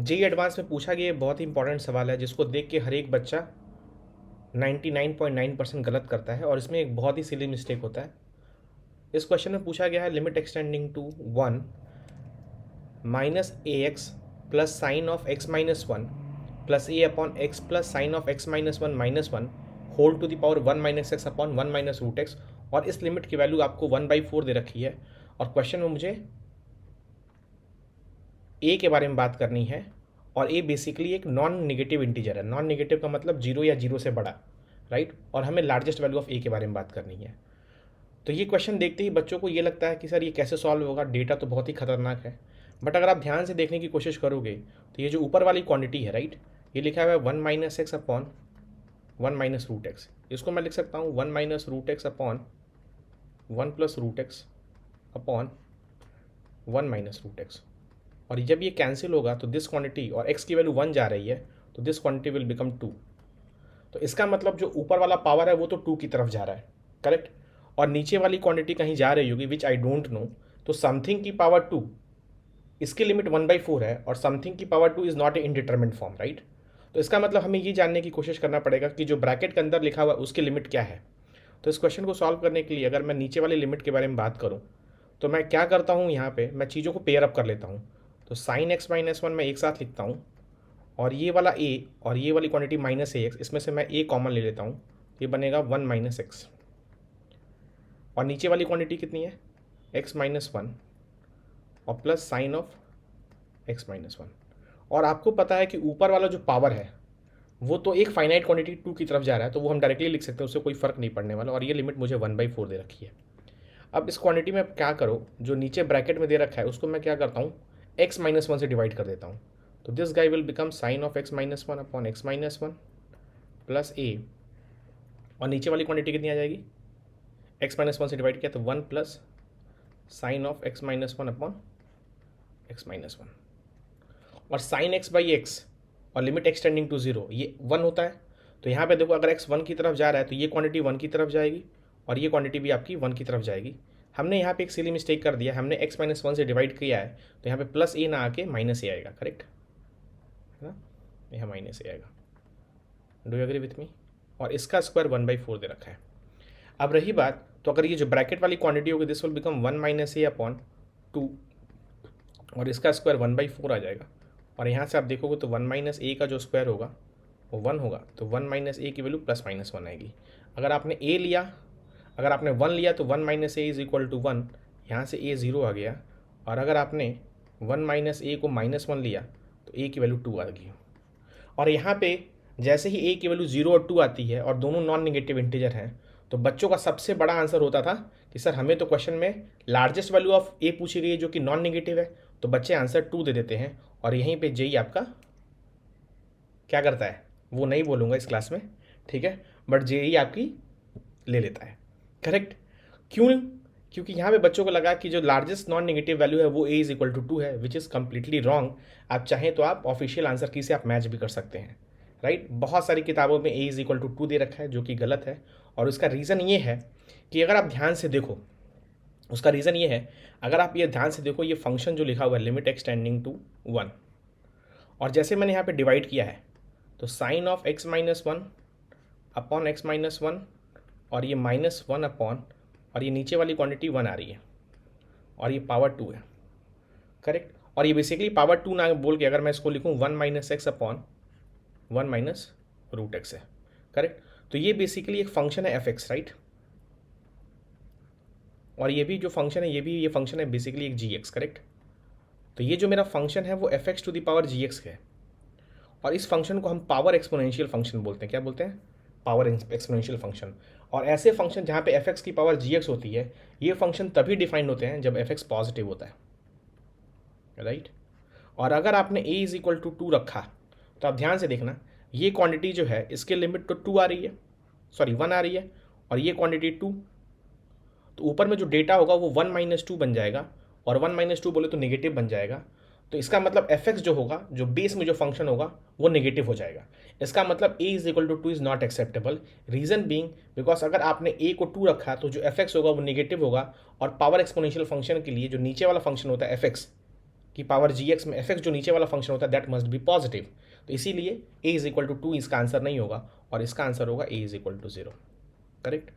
JEE advance में पूछा गया बहुत ही इंपॉर्टेंट सवाल है जिसको देख के हर एक बच्चा 99.9% गलत करता है और इसमें एक बहुत ही सिली मिस्टेक होता है। इस क्वेश्चन में पूछा गया है limit extending to 1 minus a x plus sine of x minus one plus a upon x plus sine of x minus one whole to the power 1 minus x upon 1 minus root x, और इस limit की value आपको 1/4 दे रखी है। और question में मुझे ए के बारे में बात करनी है, और ए बेसिकली एक नॉन निगेटिव इंटीजर है। नॉन निगेटिव का मतलब जीरो या जीरो से बड़ा, राइट। और हमें लार्जेस्ट वैल्यू ऑफ ए के बारे में बात करनी है। तो ये क्वेश्चन देखते ही बच्चों को ये लगता है कि सर ये कैसे सॉल्व होगा, डेटा तो बहुत ही खतरनाक है। बट अगर आप ध्यान से देखने की कोशिश करोगे तो ये जो ऊपर वाली क्वांटिटी है, राइट, ये लिखा हुआ है 1 minus x upon 1 minus root x. इसको मैं लिख सकता हूँ 1 minus root x upon 1 plus root x upon 1 minus root x. और जब ये कैंसिल होगा तो दिस क्वांटिटी, और x की वैल्यू 1 जा रही है तो दिस क्वांटिटी विल बिकम 2। तो इसका मतलब जो ऊपर वाला पावर है वो तो 2 की तरफ जा रहा है, करेक्ट। और नीचे वाली क्वांटिटी कहीं जा रही होगी विच आई डोंट नो। तो समथिंग की पावर 2, इसकी लिमिट 1/4 है, और समथिंग की power 2 is not a indeterminate form, right. तो इसका मतलब हमें ये जानने की कोशिश करना पड़ेगा कि जो ब्रैकेट के अंदर लिखा हुआ है उसकी लिमिट क्या है। तो इस क्वेश्चन को सॉल्व करने के लिए अगर मैं नीचे वाली लिमिट के बारे में बात करूँ तो मैं क्या करता हूँ, यहाँ पे मैं चीज़ों को पेयर अप कर लेता हूँ। तो साइन एक्स माइनस वन मैं एक साथ लिखता हूँ, और ये वाला ए और ये वाली क्वांटिटी माइनस ए एक्स, इसमें से मैं ए कॉमन ले लेता हूँ। ये बनेगा 1 माइनस एक्स, और नीचे वाली क्वांटिटी कितनी है, एक्स माइनस वन और plus sine of x minus one. और आपको पता है कि ऊपर वाला जो पावर है वो तो एक फाइनाइट क्वांटिटी 2 की तरफ जा रहा है, तो वो हम डायरेक्टली लिख सकते हैं, उससे कोई फर्क नहीं पड़ने वाला। और ये लिमिट मुझे 1/4 दे रखी है। अब इस क्वांटिटी में क्या करो, जो नीचे ब्रैकेट में दे रखा है उसको मैं क्या करता हूँ, एक्स माइनस वन से डिवाइड कर देता हूँ। तो this guy will become sine of x minus one upon x minus one plus a, और नीचे वाली क्वांटिटी कितनी आ जाएगी, एक्स माइनस वन से डिवाइड किया तो 1 plus sine of x minus one upon x minus one. और साइन एक्स बाई एक्स और लिमिट एक्सटेंडिंग टू 0 ये 1 होता है। तो यहाँ पे देखो अगर x 1 की तरफ जा रहा है तो ये क्वांटिटी 1 की तरफ जाएगी, और ये क्वांटिटी भी आपकी 1 की तरफ जाएगी। हमने यहाँ पे एक सिली मिस्टेक कर दिया, हमने x माइनस वन से डिवाइड किया है, तो यहाँ पे प्लस ए ना आके माइनस ए आएगा, करेक्ट है ना। यहाँ माइनस ए आएगा। Do you agree with me. और इसका स्क्वायर 1/4 दे रखा है। अब रही बात, तो अगर ये जो ब्रैकेट वाली क्वांटिटी होगी this will become 1 minus A upon 2, और इसका स्क्वायर 1/4 आ जाएगा। और यहाँ से आप देखोगे तो 1 माइनस ए का जो स्क्वायर होगा वो 1 होगा, तो 1 माइनस ए की वैल्यू प्लस माइनस 1 आएगी। अगर आपने ए लिया, अगर आपने 1 लिया तो 1 minus a is equal to 1, यहाँ से ए 0 आ गया। और अगर आपने 1 माइनस ए को -1 लिया तो ए की वैल्यू 2 आ गई। और यहाँ पे जैसे ही ए की वैल्यू 0 और 2 आती है और दोनों नॉन निगेटिव इंटीजर हैं, तो बच्चों का सबसे बड़ा आंसर होता था कि सर हमें तो क्वेश्चन में लार्जेस्ट वैल्यू ऑफ ए पूछी गई है जो कि नॉन निगेटिव है, तो बच्चे आंसर 2 दे देते हैं। और यहीं पे जेई आपका क्या करता है वो नहीं बोलूँगा इस क्लास में, ठीक है, बट जेई आपकी ले लेता है, करेक्ट। क्यों, क्योंकि यहाँ पे बच्चों को लगा कि जो लार्जेस्ट नॉन नेगेटिव वैल्यू है वो ए इज इक्वल टू 2 है, विच इज़ कम्प्लीटली रॉन्ग। आप चाहें तो आप ऑफिशियल आंसर की से आप मैच भी कर सकते हैं, राइट। बहुत सारी किताबों में ए इज इक्वल टू 2 दे रखा है जो कि गलत है। और उसका रीज़न ये है कि अगर आप ध्यान से देखो, उसका रीज़न ये है, अगर आप ये ध्यान से देखो, ये फंक्शन जो लिखा हुआ है लिमिट एक्सटेंडिंग टू 1, और जैसे मैंने यहाँ पे डिवाइड किया है तो sine of x minus one upon x minus one, और ये -1 अपॉन, और ये नीचे वाली क्वांटिटी 1 आ रही है, और ये पावर 2 है, करेक्ट। और ये बेसिकली पावर 2 ना बोल के अगर मैं इसको लिखूँ 1 minus x upon 1 minus root x है, करेक्ट। तो ये बेसिकली एक फंक्शन है एफ एक्स, राइट। और ये भी जो फंक्शन है ये फंक्शन है बेसिकली एक जी एक्स, करेक्ट। तो ये जो मेरा फंक्शन है वो f x to the power g x है, और इस फंक्शन को हम पावर एक्सपोनेंशियल फंक्शन बोलते हैं। क्या बोलते हैं, पावर एक्सपोनेंशियल फंक्शन। और ऐसे फंक्शन जहाँ पे एफ एक्स की पावर जी एक्स होती है, ये फंक्शन तभी डिफाइंड होते हैं जब एफ एक्स पॉजिटिव होता है, राइट। और अगर आपने ए इज इक्वल टू 2 रखा तो आप ध्यान से देखना, ये क्वांटिटी जो है इसके लिमिट तो 2 आ रही है, सॉरी 1 आ रही है, और ये क्वांटिटी 2, तो ऊपर में जो डेटा होगा वो 1 माइनस 2 बन जाएगा, और 1 माइनस 2 बोले तो नेगेटिव बन जाएगा। तो इसका मतलब एफ एक्स जो होगा, जो बेस में जो फंक्शन होगा वो नेगेटिव हो जाएगा। इसका मतलब a is equal to 2 is not acceptable. Reason being because अगर आपने ए को 2 रखा तो जो एफ एक्स होगा वो नेगेटिव होगा, और पावर एक्सपोनेंशियल फंक्शन के लिए जो नीचे वाला फंक्शन होता है एफ एक्स कि पावर जी एक्स में एफ एक्स जो नीचे वाला फंक्शन होता है दैट मस्ट बी पॉजिटिव, तो इसीलिए ए इज इक्वल टू 2 इसका आंसर नहीं होगा और इसका आंसर होगा ए इज इक्वल टू 0। करेक्ट।